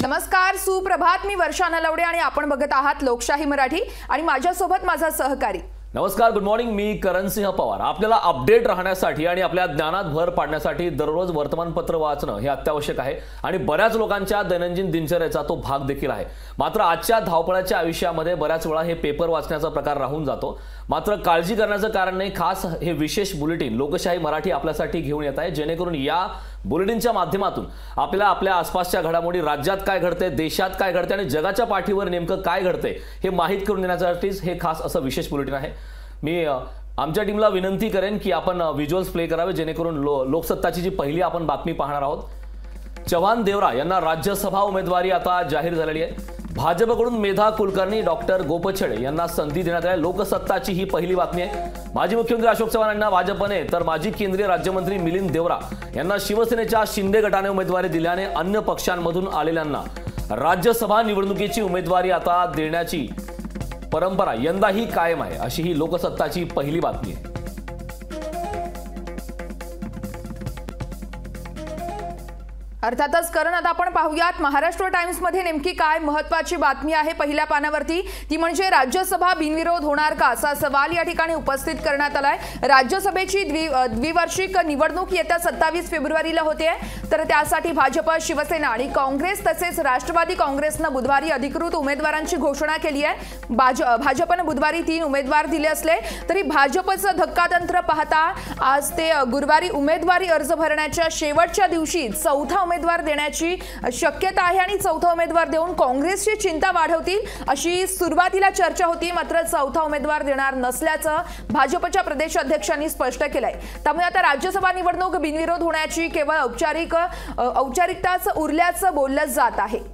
नमस्कार, सुप्रभात. मी वर्षा नलवडे आणि आपण बघत आहात लोकशाही मराठी आणि माझ्यासोबत माझा सहकारी. नमस्कार, गुड मॉर्निंग. मी करणसिंह पवार. आपल्याला अपडेट राहण्यासाठी आणि आपल्या ज्ञानात भर पाडण्यासाठी दररोज वर्तमानपत्र वाचणं हे अत्यावश्यक आहे आणि बऱ्याच लोकांच्या दैनंदिन दिनचर्येचा तो भाग देखील आहे. मात्र आजच्या धावपळाच्या आयुष्यामध्ये बऱ्याच वेळा हे पेपर वाचण्याचा प्रकार राहून जातो. मात्र काळजी करण्याचं कारण नाही, खास हे विशेष बुलेटिन लोकशाही मराठी आपल्यासाठी घेऊन येत आहे, जेणेकरून या बुलेटिनच्या माध्यमातून आपल्याला आपल्या आसपासच्या घडामोडी, राज्यात काय घडते, देशात काय घडते आणि जगाच्या पाठीवर नेमकं काय घडते हे माहीत करून देण्यासाठीच हे खास असं विशेष बुलेटिन आहे. मी आमच्या टीमला विनंती करेन की आपण व्हिज्युअल्स प्ले करावे, जेणेकरून लोकसत्ताची जी पहिली आपण बातमी पाहणार आहोत. चव्हाण देवरा यांना राज्यसभा उमेदवारी आता जाहीर झालेली आहे. भाजपकडून मेधा कुलकर्णी, डॉक्टर गोपछडे यांना संधी देण्यात आली. लोकसत्ताची ही पहिली बातमी आहे. माजी मुख्यमंत्री अशोक चव्हाण यांना भाजपने तर माजी केंद्रीय राज्यमंत्री मिलिंद देवरा यांना शिवसेनेच्या शिंदे गटाने उमेदवारी दिल्याने अन्य पक्षांमधून आलेल्यांना राज्यसभा निवडणुकीची उमेदवारी आता देण्याची परंपरा यंदाही कायम आहे, अशी ही लोकसत्ताची पहिली बातमी आहे. अर्थातच करण, आता आपण पाहूयात महाराष्ट्र टाइम्स मध्ये नेमकी काय महत्त्वाची बातमी आहे पहिल्या पानावरती. ती म्हणजे राज्यसभा बिनविरोध होणार का, असा सवाल या ठिकाणी उपस्थित करण्यात आलाय. राज्यसभेची द्विवार्षिक निवडणूक येत्या 27 फेब्रुवारीला होते, तर त्यासाठी भाजप, शिवसेना आणि काँग्रेस तसेच राष्ट्रवादी काँग्रेसनं बुधवारी अधिकृत उमेदवारांची घोषणा केली आहे. भाजपनं बुधवारी 3 उमेदवार दिले असले तरी भाजपचं धक्कातंत्र पाहता आज ते गुरुवारी उमेदवारी अर्ज भरण्याच्या शेवटच्या दिवशी चौथा उमेदवार देण्याची शक्यता आहे आणि चौथा उमेदवार देऊन काँग्रेसची चिंता वाढवतील अशी सुरुवातीला चर्चा होती. मात्र चौथा उमेदवार देणार नसल्याचं भाजपच्या प्रदेश अध्यक्षांनी स्पष्ट केलंय. त्यामुळे आता राज्यसभा निवडणूक बिनविरोध होण्याची केवळ औपचारिकताच उरल्याचं बोललं जात आहे.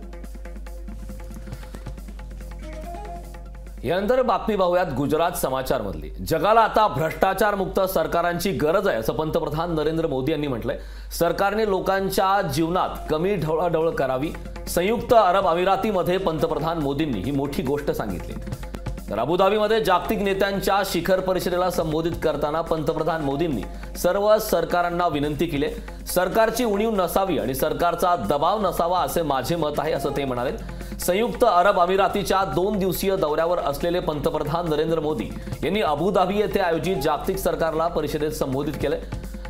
यानंतर बातमी पाहूयात गुजरात समाचार मधली. जगाला आता भ्रष्टाचार मुक्त सरकारांची गरज आहे, असं पंतप्रधान नरेंद्र मोदी यांनी म्हटलंय. सरकारने लोकांच्या जीवनात कमी ढवळाढवळ करावी. संयुक्त अरब अमिरातीमध्ये पंतप्रधान मोदींनी ही मोठी गोष्ट सांगितली. तर अबुधाबीमध्ये जागतिक नेत्यांच्या शिखर परिषदेला संबोधित करताना पंतप्रधान मोदींनी सर्व सरकारांना विनंती केली. सरकारची उणीव नसावी आणि सरकारचा दबाव नसावा असे माझे मत आहे, असं ते म्हणाले. संयुक्त अरब अमिरातीच्या 2 दिवसीय दौऱ्यावर असलेले पंतप्रधान नरेंद्र मोदी यांनी अबुधाबी येथे आयोजित जागतिक सरकारला परिषदेत संबोधित केले.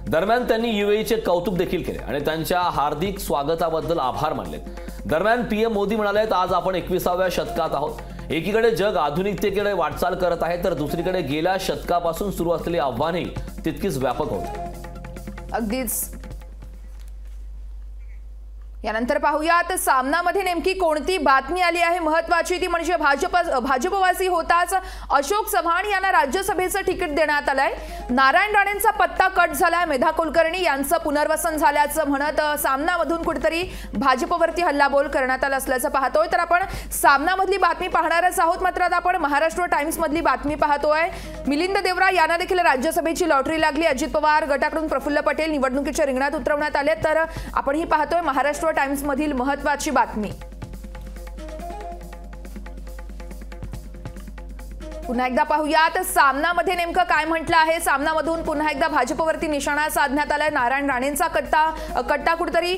दरम्यान त्यांनी UAEचे कौतुक देखील केले आणि त्यांच्या हार्दिक स्वागताबद्दल आभार मानले. दरम्यान PM मोदी म्हणाले, आज आपण 21व्या शतकात आहोत. एकीकडे जग आधुनिकतेकडे वाटचाल करत आहे, तर दुसरीकडे गेल्या शतकापासून सुरू असलेली आव्हाने तितकीच व्यापक होती. अगदीच. यानंतर पाहूयात सामनामध्ये नेमकी कोणती बातमी आली आहे महत्त्वाची. ती म्हणजे भाजपवासी होताच अशोक चव्हाण यांना राज्यसभेचं तिकीट देण्यात आलंय. नारायण राणेंचा पत्ता कट झालाय. मेधा कुलकर्णी यांचं पुनर्वसन झाल्याचं म्हणत सामनामधून कुठेतरी भाजपवरती हल्लाबोल करण्यात आला असल्याचं पाहतोय. तर आपण सामनामधली बातमी पाहणारच आहोत. मात्र आता आपण महाराष्ट्र टाइम्स मधली बातमी पाहतोय. मिलिंद देवरा यांना देखील राज्यसभेची लॉटरी लागली. अजित पवार गटाकडून प्रफुल्ल पटेल निवडणुकीच्या रिंगणात उतरवण्यात आले. तर आपण ही पाहतोय महाराष्ट्र टाइम्स मधील महत्त्वाची बातमी. पुन्हा एकदा पाहूयात सामनामध्ये नेमकं काय म्हटलं आहे. सामनामधून पुन्हा एकदा भाजपवरती निशाणा साधण्यात आलाय. नारायण राणेंचा कट्टा कुठेतरी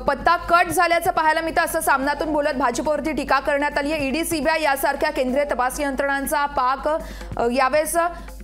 पत्ता कट झाल्याचं पाहायला मिळतं, असं सामनातून बोलत भाजपवरती टीका करण्यात आली आहे. ED, CBI यासारख्या केंद्रीय तपास यंत्रणांचा पाक यावेळेस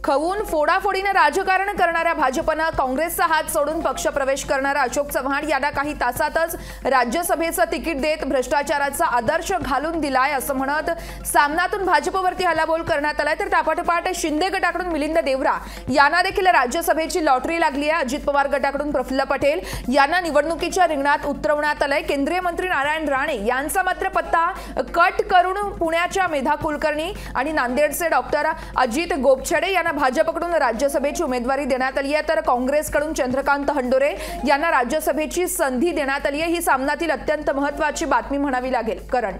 खवून फोडाफोडीने राजकारण करणाऱ्या भाजपनं काँग्रेसचा हात सोडून पक्षप्रवेश करणारा अशोक चव्हाण यांना काही तासातच राज्यसभेचं तिकीट देत भ्रष्टाचाराचा आदर्श घालून दिलाय, असं म्हणत सामनातून भाजपवरती हल्लाबोल करण्यात आलाय. तर त्यापाठोपाठ शिंदे गटाकडून मिलिंद देवरा यांना देखील राज्यसभेची लॉटरी लागली आहे. अजित पवार गटाकडून प्रफुल्ल पटेल यांना निवडणुकीच्या रिंगणात उतरवण्यात आलंय. केंद्रीय मंत्री नारायण राणे यांचा मात्र पत्ता कट करून पुण्याच्या मेधा कुलकर्णी आणि नांदेडचे डॉक्टर अजित गोपछडे यांना भाजपकडून राज्यसभेची उमेदवारी देण्यात आली आहे. तर काँग्रेसकडून चंद्रकांत हंडोरे यांना राज्यसभेची संधी देण्यात आली आहे. ही सामनातील अत्यंत महत्त्वाची बातमी म्हणावी लागेल. करण,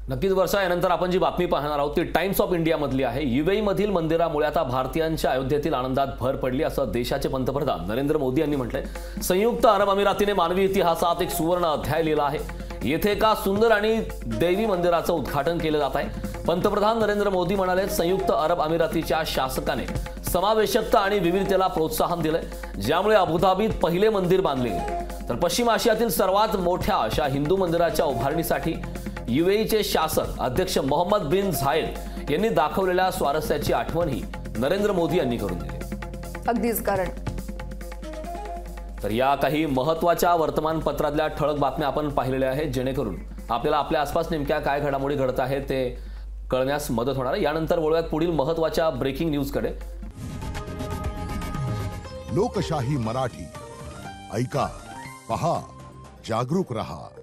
नक्कीच वर्षा, यानंतर आपण जी बातमी पाहणार आहोत ती टाइम्स ऑफ इंडिया मधली आहे. UAE मधील मंदिरामुळे आता भारतीयांच्या अयोध्येतील आनंदात भर पडली, असं देशाचे पंतप्रधान नरेंद्र मोदी यांनी म्हटलंय. संयुक्त अरब अमिरातीने मानवी इतिहासात एक सुवर्ण अध्याय लिहिला आहे. येथे एका सुंदर आणि दैवी मंदिराचं उद्घाटन केलं जात आहे. पंतप्रधान नरेंद्र मोदी म्हणाले, संयुक्त अरब अमिरातीच्या शासकाने समावेशकता आणि विविधतेला प्रोत्साहन दिले, ज्यामुळे अबुधाबीत पहिले मंदिर बांधले. तर पश्चिम आशियातील सर्वात मोठ्या अशा हिंदू मंदिराच्या उभारणीसाठी UAEचे शासक अध्यक्ष मोहम्मद बिन झायेद यांनी दाखवलेल्या स्वारस्याची आठवणही नरेंद्र मोदी यांनी करून दिली. अगदीच. कारण तर या काही महत्त्वाच्या वर्तमानपत्रातल्या ठळक बातम्या आपण पाहिलेल्या आहेत, जेणेकरून आपल्याला आपल्या आसपास नेमक्या काय घडामोडी घडत आहेत ते कळण्यास मदत होणार आहे. यानंतर वळूयात पुढील महत्त्वाच्या ब्रेकिंग न्यूजकडे. लोकशाही मराठी ऐका, पहा, जागरूक रहा.